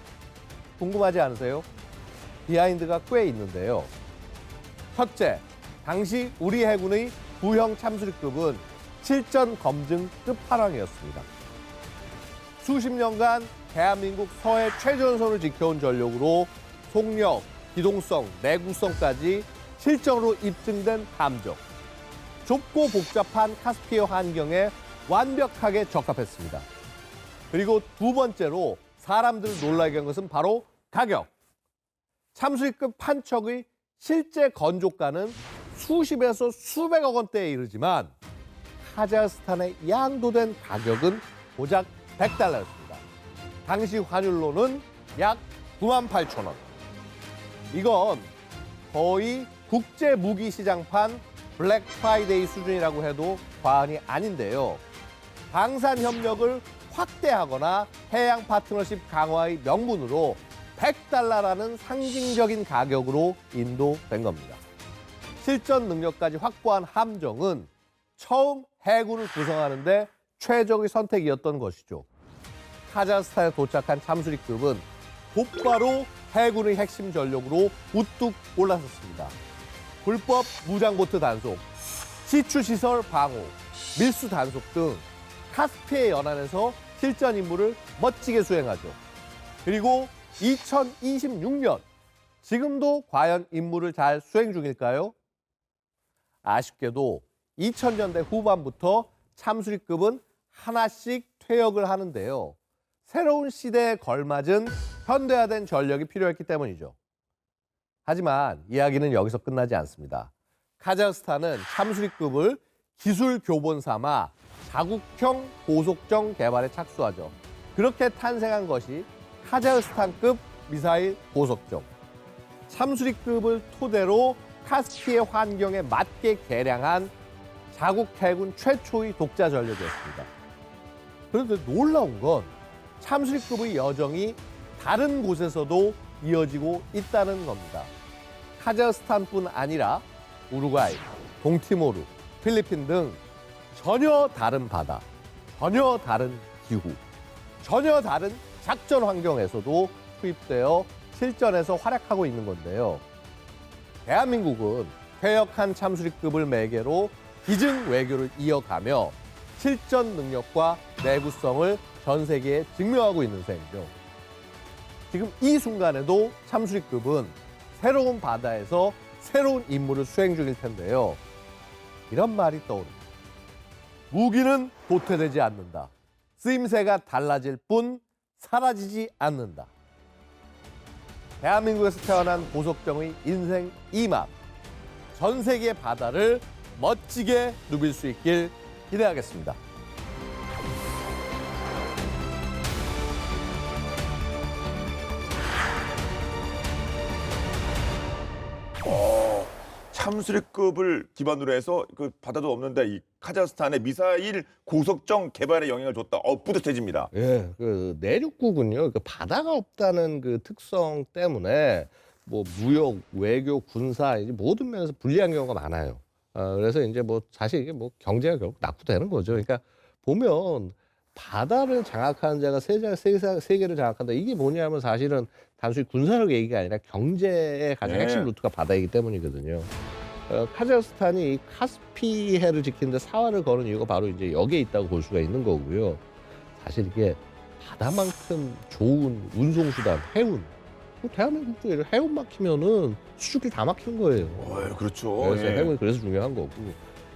궁금하지 않으세요? 비하인드가 꽤 있는데요. 첫째, 당시 우리 해군의 구형 참수리급은 실전 검증 끝판왕이었습니다. 수십 년간 대한민국 서해 최전선을 지켜온 전력으로 속력, 기동성, 내구성까지 실전으로 입증된 함정. 좁고 복잡한 카스피해 환경에 완벽하게 적합했습니다. 그리고 두 번째로 사람들을 놀라게 한 것은 바로 가격. 참수리급 판척의 실제 건조가는 수십에서 수백억 원대에 이르지만 카자흐스탄에 양도된 가격은 고작 100달러였습니다. 당시 환율로는 약 98,000원. 이건 거의 국제 무기 시장판 블랙 프라이데이 수준이라고 해도 과언이 아닌데요. 방산 협력을 확대하거나 해양 파트너십 강화의 명분으로 100달러라는 상징적인 가격으로 인도된 겁니다. 실전 능력까지 확보한 함정은 처음 해군을 구성하는데 최적의 선택이었던 것이죠. 카자흐스탄에 도착한 참수리급은 곧바로 해군의 핵심 전력으로 우뚝 올라섰습니다. 불법 무장보트 단속, 시추시설 방호, 밀수 단속 등 카스피해 연안에서 실전 임무를 멋지게 수행하죠. 그리고 2026년, 지금도 과연 임무를 잘 수행 중일까요? 아쉽게도 2000년대 후반부터 참수리급은 하나씩 퇴역을 하는데요. 새로운 시대에 걸맞은 현대화된 전력이 필요했기 때문이죠. 하지만 이야기는 여기서 끝나지 않습니다. 카자흐스탄은 참수리급을 기술 교본 삼아 자국형 고속정 개발에 착수하죠. 그렇게 탄생한 것이 카자흐스탄급 미사일 고속정. 참수리급을 토대로 카스피해 환경에 맞게 개량한 자국 해군 최초의 독자 전력이었습니다. 그런데 놀라운 건 참수리급의 여정이 다른 곳에서도 이어지고 있다는 겁니다. 카자흐스탄뿐 아니라 우루과이, 동티모르, 필리핀 등 전혀 다른 바다, 전혀 다른 기후, 전혀 다른 작전 환경에서도 투입되어 실전에서 활약하고 있는 건데요. 대한민국은 퇴역한 참수리급을 매개로 기증 외교를 이어가며 실전 능력과 내구성을 전 세계에 증명하고 있는 셈이죠. 지금 이 순간에도 참수리급은 새로운 바다에서 새로운 임무를 수행 중일 텐데요. 이런 말이 떠오릅니다. 무기는 도태되지 않는다. 쓰임새가 달라질 뿐 사라지지 않는다. 대한민국에서 태어난 고속정의 인생 2막. 전 세계 바다를 멋지게 누빌 수 있길 기대하겠습니다. 참수리급을 기반으로 해서 그 바다도 없는데 이 카자흐스탄의 미사일 고속정 개발에 영향을 줬다. 뿌듯해집니다. 예, 그 내륙국은요, 그 바다가 없다는 그 특성 때문에 뭐 무역, 외교, 군사 이제 모든 면에서 불리한 경우가 많아요. 그래서 이제 뭐 사실 이게 뭐 경제가 결국 낙후되는 거죠. 그러니까 보면 바다를 장악하는 자가 세계를 장악한다. 이게 뭐냐면 사실은 단순히 군사력 얘기가 아니라 경제의 가장 네. 핵심 루트가 바다이기 때문이거든요. 카자흐스탄이 카스피해를 지키는데 사활을 거는 이유가 바로 이제 여기에 있다고 볼 수가 있는 거고요. 사실 이게 바다만큼 좋은 운송수단, 해운. 대한민국도 예를 해운 막히면은 수출길 다 막히는 거예요. 그렇죠. 그래서 예. 해운이 그래서 중요한 거고.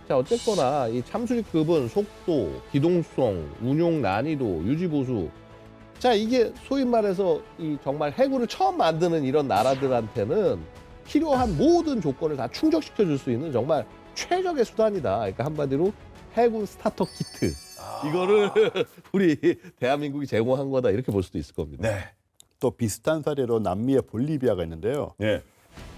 자, 어쨌거나 이 참수리급은 속도, 기동성, 운용 난이도, 유지 보수. 자, 이게 소위 말해서 이 정말 해군을 처음 만드는 이런 나라들한테는 필요한 모든 조건을 다 충족시켜 줄 수 있는 정말 최적의 수단이다. 그러니까 한마디로 해군 스타터 키트. 이거를 우리 대한민국이 제공한 거다. 이렇게 볼 수도 있을 겁니다. 네. 또 비슷한 사례로 남미의 볼리비아가 있는데요. 네.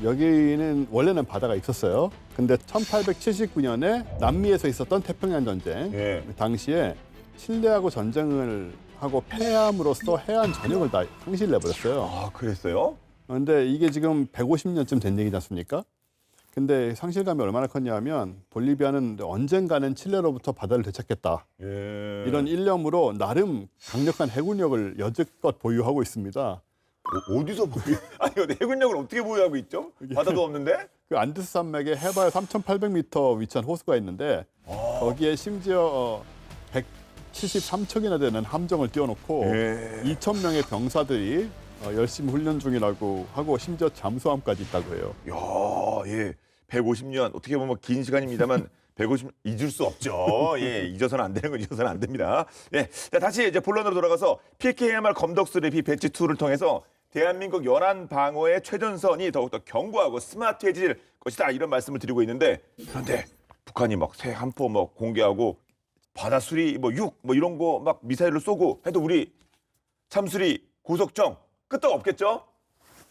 여기는 원래는 바다가 있었어요. 근데 1879년에 남미에서 있었던 태평양 전쟁 예. 당시에 칠레하고 전쟁을 하고 패함으로써 해안 전역을 다 상실을 해버렸어요. 아, 그랬어요? 그런데 이게 지금 150년쯤 된 얘기지 않습니까? 근데 상실감이 얼마나 컸냐면 볼리비아는 언젠가는 칠레로부터 바다를 되찾겠다. 예. 이런 일념으로 나름 강력한 해군력을 여지껏 보유하고 있습니다. 어디서 보유? 아니, 근데 해군력을 어떻게 보유하고 있죠? 바다도 없는데? 그 안데스 산맥에 해발 3,800m 위치한 호수가 있는데 거기에 심지어 173척이나 되는 함정을 띄워놓고 예. 2,000명의 병사들이 열심히 훈련 중이라고 하고 심지어 잠수함까지 있다고 해요. 야, 예. 150년 어떻게 보면 긴 시간입니다만 150 잊을 수 없죠. 예, 잊어서는 안 되는 건 잊어서는 안 됩니다. 예, 자, 다시 이제 본론으로 돌아가서 PKMR 검덕수레비 배치 2를 통해서 대한민국 연안 방어의 최전선이 더욱더 견고하고 스마트해질 것이다 이런 말씀을 드리고 있는데 그런데 북한이 막 새 함포 뭐 공개하고 바다수리 뭐 6 뭐 이런 거 막 미사일을 쏘고 해도 우리 참수리 고속정 끄떡 없겠죠?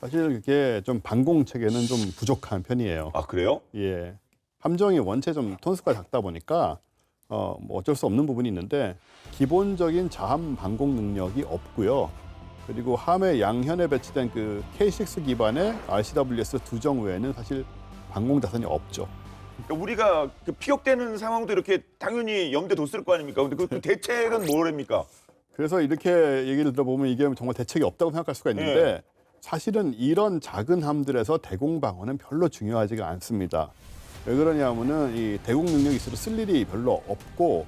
사실 그게 좀 방공 체계는 좀 부족한 편이에요. 아, 그래요? 예, 함정이 원체 좀 톤수가 작다 보니까 뭐 어쩔 수 없는 부분이 있는데 기본적인 자함 방공 능력이 없고요. 그리고 함의 양현에 배치된 그 K6 기반의 RCWS 2정 외에는 사실 방공 자산이 없죠. 그러니까 우리가 그 피격되는 상황도 이렇게 당연히 염두에 뒀을 거 아닙니까? 근데 그 대책은 뭐랍니까? 그래서 이렇게 얘기를 들어보면 이게 정말 대책이 없다고 생각할 수가 있는데 네. 사실은 이런 작은 함들에서 대공 방어는 별로 중요하지가 않습니다. 왜 그러냐면은 이 대공 능력이 있어도 쓸 일이 별로 없고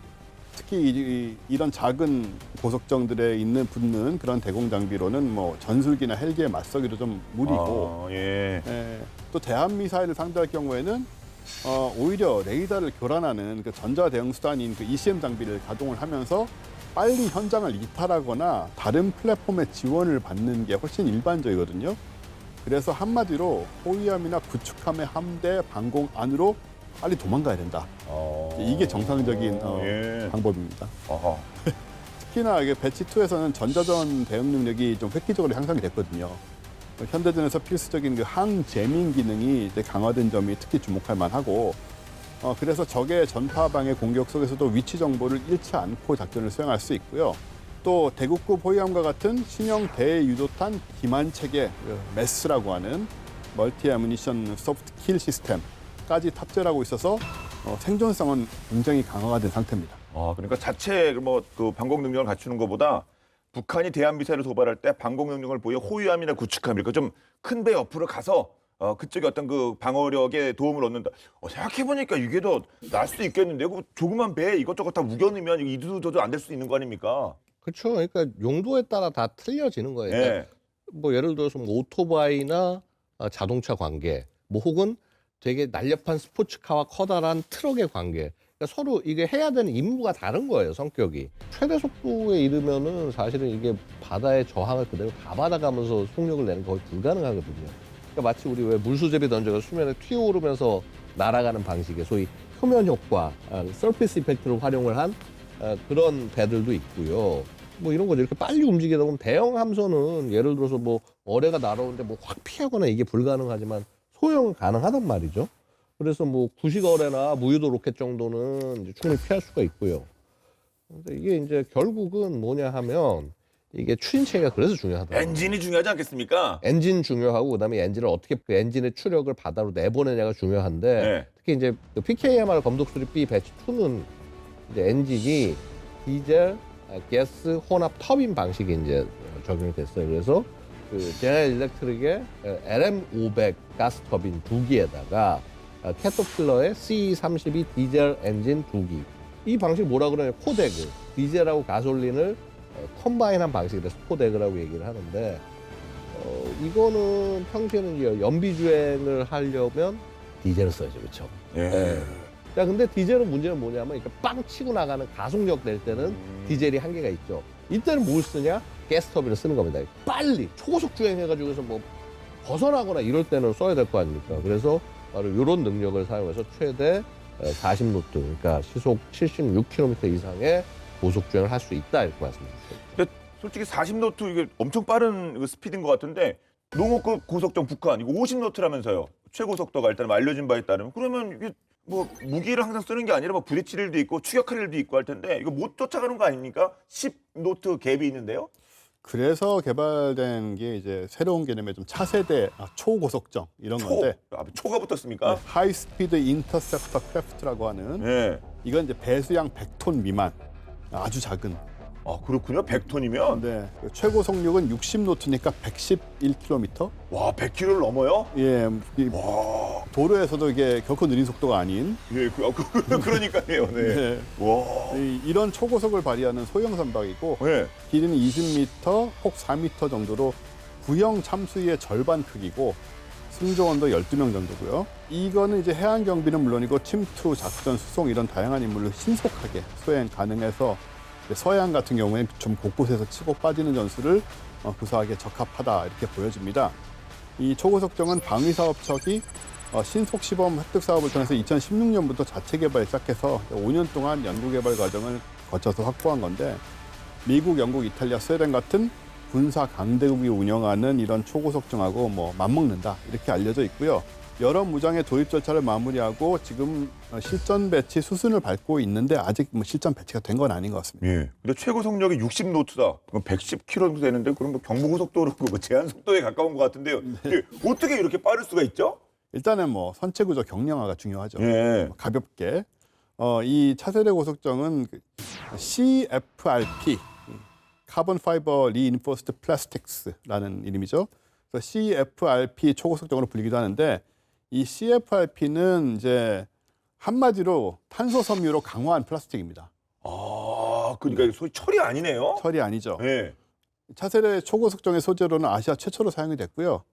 특히 이런 작은 고속정들에 붙는 그런 대공 장비로는 뭐 전술기나 헬기에 맞서기도 좀 무리고 예. 또 대함 미사일을 상대할 경우에는 오히려 레이더를 교란하는 그 전자 대응 수단인 그 ECM 장비를 가동을 하면서 빨리 현장을 이탈하거나 다른 플랫폼의 지원을 받는 게 훨씬 일반적이거든요. 그래서 한마디로 호위함이나 구축함의 함대 방공 안으로 빨리 도망가야 된다. 이게 정상적인 예. 방법입니다. 어허. 특히나 이게 배치 2에서는 전자전 대응 능력이 좀 획기적으로 향상이 됐거든요. 현대전에서 필수적인 그 항제밍 기능이 이제 강화된 점이 특히 주목할 만하고, 그래서 적의 전파방의 공격 속에서도 위치 정보를 잃지 않고 작전을 수행할 수 있고요. 또 대국급 호위함과 같은 신형 대유도탄 기만 체계 메스라고 하는 멀티 애무니션 소프트 킬 시스템까지 탑재를 하고 있어서 생존성은 굉장히 강화가 된 상태입니다. 그러니까 자체 뭐 그 방공 능력을 갖추는 것보다 북한이 대한 미사일을 도발할 때 방공 능력을 보여 호위함이나 구축함 이렇게 좀 큰 배 옆으로 가서 그쪽에 어떤 그 방어력에 도움을 얻는다. 생각해 보니까 이게 더 나을 수도 있겠는데 그 조그만 배 이것저것 다 우겨넣으면 이두저도 안 될 수 있는 거 아닙니까? 그렇죠. 그러니까 용도에 따라 다 틀려지는 거예요. 그러니까 예. 뭐 예를 들어서 뭐 오토바이나 자동차 관계, 뭐 혹은 되게 날렵한 스포츠카와 커다란 트럭의 관계. 그러니까 서로 이게 해야 되는 임무가 다른 거예요, 성격이. 최대 속도에 이르면은 사실은 이게 바다의 저항을 그대로 다 받아가면서 속력을 내는 게 거의 불가능하거든요. 그러니까 마치 우리 왜 물수제비 던져서 수면에 튀어오르면서 날아가는 방식의 소위 표면 효과, 서피스 이펙트를 활용을 한 그런 배들도 있고요. 뭐 이런 거죠. 이렇게 빨리 움직이다 보면 대형 함선은 예를 들어서 뭐 어뢰가 날아오는데 뭐 확 피하거나 이게 불가능하지만 소형은 가능하단 말이죠. 그래서 뭐 구식 어뢰나 무유도 로켓 정도는 이제 충분히 피할 수가 있고요. 근데 이게 이제 결국은 뭐냐 하면 이게 추진체계가 그래서 중요하다. 엔진이 중요하지 않겠습니까? 엔진 중요하고 그다음에 엔진을 어떻게 그 엔진의 추력을 바다로 내보내냐가 중요한데 네. 특히 이제 그 PKMR 검독수리 B 배치 2는 이제 엔진이 디젤 가스 혼합 터빈 방식이 이제 적용이 됐어요. 그래서 그 제너럴 일렉트릭의 LM500 가스 터빈 2기에다가 캐터필러의 C32 디젤 엔진 2기. 이 방식 뭐라 그러냐면 코데그. 디젤하고 가솔린을 컴바인한 방식이라서 코데그라고 얘기를 하는데 이거는 평소에는 이제 연비 주행을 하려면 디젤을 써야죠, 그렇죠? 예. 자, 근데 디젤은 문제는 뭐냐면 이렇게 빵 치고 나가는 가속력 낼 때는 디젤이 한계가 있죠. 이때는 뭘 쓰냐? 가스터빈을 쓰는 겁니다. 빨리 초고속 주행해가지고 해서 뭐 벗어나거나 이럴 때는 써야 될 거 아닙니까? 그래서 바로 이런 능력을 사용해서 최대 40노트, 그러니까 시속 76km 이상의 고속 주행을 할 수 있다 이렇게 말씀드렸습니다. 근데 솔직히 40노트 이게 엄청 빠른 그 스피드인 것 같은데 농업급 고속정 북한 이거 50노트라면서요. 최고 속도가 일단 알려진 바에 따르면 그러면 이게 뭐 무기를 항상 쓰는 게 아니라 뭐 부딪힐 일도 있고 추격할 일도 있고 할 텐데 이거 못 쫓아가는 거 아닙니까? 10노트 갭이 있는데요. 그래서 개발된 게 이제 새로운 개념의 좀 차세대 초고속정 이런 건데 초가 붙었습니까? 하이 스피드 인터셉터 크래프트라고 하는 네. 이건 이제 배수량 100톤 미만 아주 작은. 아 그렇군요. 100톤이면 네. 최고 속력은 60노트니까 111km. 와 100km를 넘어요? 예, 이 와. 도로에서도 이게 결코 느린 속도가 아닌. 예, 그러니까요. 네. 네. 와. 이런 초고속을 발휘하는 소형 선박이고 네. 길이는 20m, 폭 4m 정도로 구형 참수위의 절반 크기고 승조원도 12명 정도고요. 이거는 이제 해안 경비는 물론이고 침투, 작전, 수송 이런 다양한 임무를 신속하게 수행 가능해서 서해안 같은 경우에는 좀 곳곳에서 치고 빠지는 전술을 구사하기에 적합하다 이렇게 보여집니다. 이 초고속정은 방위사업청이 신속 시범 획득 사업을 통해서 2016년부터 자체 개발 시작해서 5년 동안 연구개발 과정을 거쳐서 확보한 건데 미국, 영국, 이탈리아, 스웨덴 같은 군사 강대국이 운영하는 이런 초고속정하고 뭐 맞먹는다 이렇게 알려져 있고요. 여러 무장의 도입 절차를 마무리하고 지금 실전 배치 수순을 밟고 있는데 아직 뭐 실전 배치가 된 건 아닌 것 같습니다. 예. 근데 최고 속력이 60노트다. 그럼 110km 되는데 그럼 뭐 경부고속도로 뭐 제한 속도에 가까운 것 같은데요. 이게 어떻게 이렇게 빠를 수가 있죠? 일단은 뭐 선체 구조 경량화가 중요하죠. 예. 가볍게 이 차세대 고속정은 CFRP 카본 파이버 리인포스드 플라스틱스라는 이름이죠. 그래서 CFRP 초고속정으로 불리기도 하는데 이 CFRP는 이제 한마디로 탄소 섬유로 강화한 플라스틱입니다. 아, 그러니까 소위 철이 아니네요. 철이 아니죠. 예. 차세대 초고속정의 소재로는 아시아 최초로 사용이 됐고요.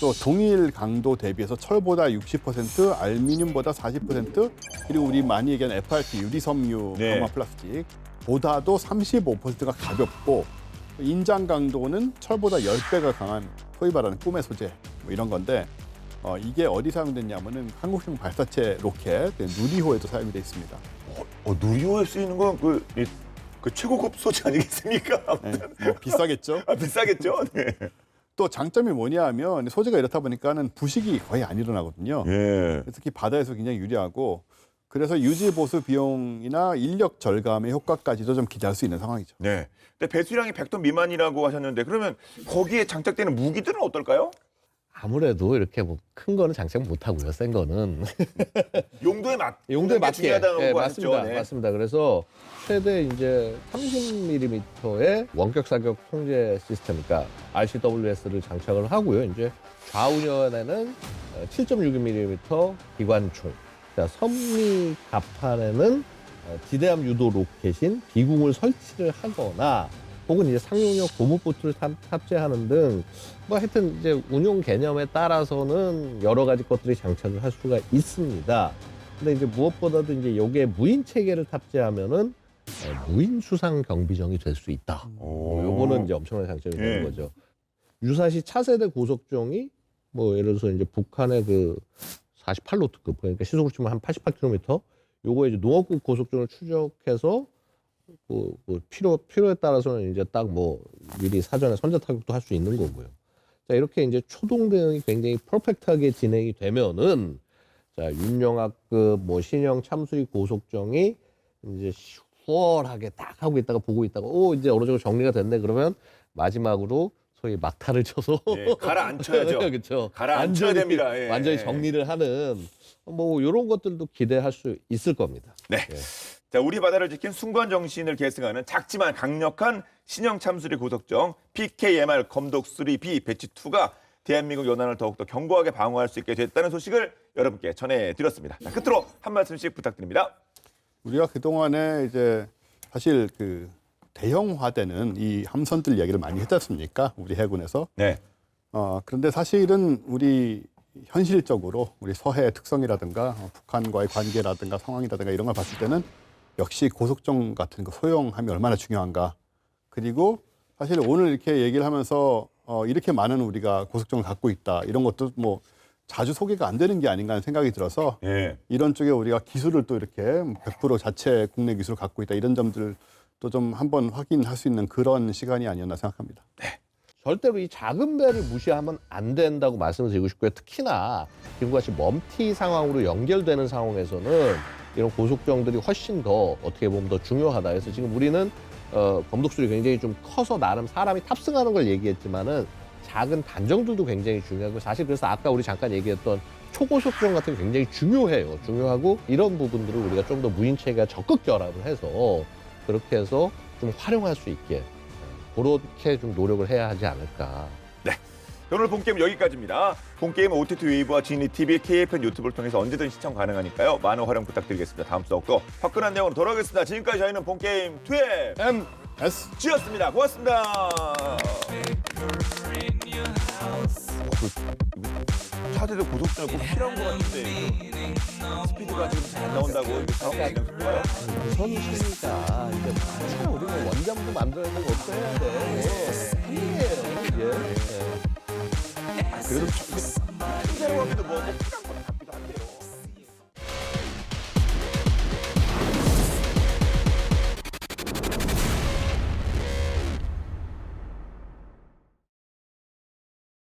또 동일 강도 대비해서 철보다 60%, 알루미늄보다 40%, 그리고 우리 많이 얘기하는 FRP 유리섬유 네. 강화 플라스틱 보다도 35%가 가볍고 인장 강도는 철보다 10배가 강한 소위 말하는 꿈의 소재 뭐 이런 건데 이게 어디 사용됐냐면은 한국형 발사체 로켓 누리호에도 사용이 돼 있습니다. 누리호에 쓰이는 건 그 최고급 소재 아니겠습니까? 네, 뭐 비싸겠죠. 아, 비싸겠죠. 네. 또 장점이 뭐냐 하면 소재가 이렇다 보니까는 부식이 거의 안 일어나거든요. 예. 특히 바다에서 굉장히 유리하고 그래서 유지 보수 비용이나 인력 절감의 효과까지도 좀 기대할 수 있는 상황이죠. 네. 근데 배수량이 100톤 미만이라고 하셨는데 그러면 거기에 장착되는 무기들은 어떨까요? 아무래도 이렇게 뭐 큰 거는 장착 못 하고요. 센 거는 용도에 맞게 중요하다고 예, 하죠. 맞습니다. 네. 맞습니다. 그래서 최대 이제 30mm의 원격 사격 통제 시스템, 그러니까 RCWS를 장착을 하고요. 이제 좌우면에는 7.62mm 기관총, 자, 선미 갑판에는 지대함 유도 로켓인 비궁을 설치를 하거나 혹은 이제 상용력 고무보트를 탑재하는 등 뭐 하여튼 이제 운용 개념에 따라서는 여러 가지 것들이 장착을 할 수가 있습니다. 근데 이제 무엇보다도 이제 여기에 무인 체계를 탑재하면은 무인 수상 경비정이 될 수 있다. 요거는 이제 엄청난 장점이 되는 거죠. 유사시 차세대 고속정이 뭐 예를 들어서 이제 북한의 그 48노트급 그러니까 시속으로 치면 한 88km 요거 이제 농업급 고속정을 추적해서 필요에 따라서는 이제 딱 뭐 미리 사전에 선제 타격도 할 수 있는 거고요. 자, 이렇게 이제 초동 대응이 굉장히 퍼펙트하게 진행이 되면은 자, 윤영학급 뭐 신형 참수리 고속정이 이제 수월하게 딱 하고 있다가 보고 있다가 이제 어느 정도 정리가 됐네 그러면 마지막으로 소위 막타를 쳐서 가라앉혀야죠. 그렇죠. 가라앉혀야 됩니다. 예. 완전히 정리를 하는 뭐 이런 것들도 기대할 수 있을 겁니다. 네. 예. 자, 우리 바다를 지킨 순관 정신을 계승하는 작지만 강력한 신형 참수리 고속정 PKMR 검독3B 배치 2가 대한민국 연안을 더욱더 견고하게 방어할 수 있게 됐다는 소식을 여러분께 전해드렸습니다. 자, 끝으로 한 말씀씩 부탁드립니다. 우리가 그동안에 이제 사실 그 대형화되는 이 함선들 얘기를 많이 했지 않습니까? 우리 해군에서. 네. 그런데 사실은 우리 현실적으로 우리 서해의 특성이라든가 북한과의 관계라든가 상황이라든가 이런 걸 봤을 때는 역시 고속정 같은 거 소형함이 얼마나 중요한가. 그리고 사실 오늘 이렇게 얘기를 하면서 이렇게 많은 우리가 고속정을 갖고 있다. 이런 것도 뭐 자주 소개가 안 되는 게 아닌가 하는 생각이 들어서 예. 이런 쪽에 우리가 기술을 또 이렇게 100% 자체 국내 기술을 갖고 있다. 이런 점들도 좀 한번 확인할 수 있는 그런 시간이 아니었나 생각합니다. 절대로 이 작은 배를 무시하면 안 된다고 말씀을 드리고 싶고요. 특히나 지금과 같이 멈티 상황으로 연결되는 상황에서는 이런 고속정들이 훨씬 더 어떻게 보면 더 중요하다. 그래서 지금 우리는 검독술이 굉장히 좀 커서 나름 사람이 탑승하는 걸 얘기했지만은 작은 단정들도 굉장히 중요하고 사실 그래서 아까 우리 잠깐 얘기했던 초고속정 같은 게 굉장히 중요해요. 중요하고 이런 부분들을 우리가 좀 더 무인체계가 적극 결합을 해서 그렇게 해서 좀 활용할 수 있게 그렇게 좀 노력을 해야 하지 않을까. 오늘 본게임 여기까지입니다. 본게임은 OTT 웨이브와 지니TV, KFN 유튜브를 통해서 언제든 시청 가능하니까요. 많은 활용 부탁드리겠습니다. 다음 수업도 화끈한 내용으로 돌아오겠습니다. 지금까지 저희는 본게임 2M G였습니다. 고맙습니다. 차대도 고속도로에 꼭 필요한 것 같은데 스피드가 지금 잘 나온다고 이게 사업이 안 되는 우선 시니까 이제 차 우리는 원장도 만들어야 되고 어떻게 해야 돼. 힘이에요 이게. 그래도 천재라고 하기도 뭐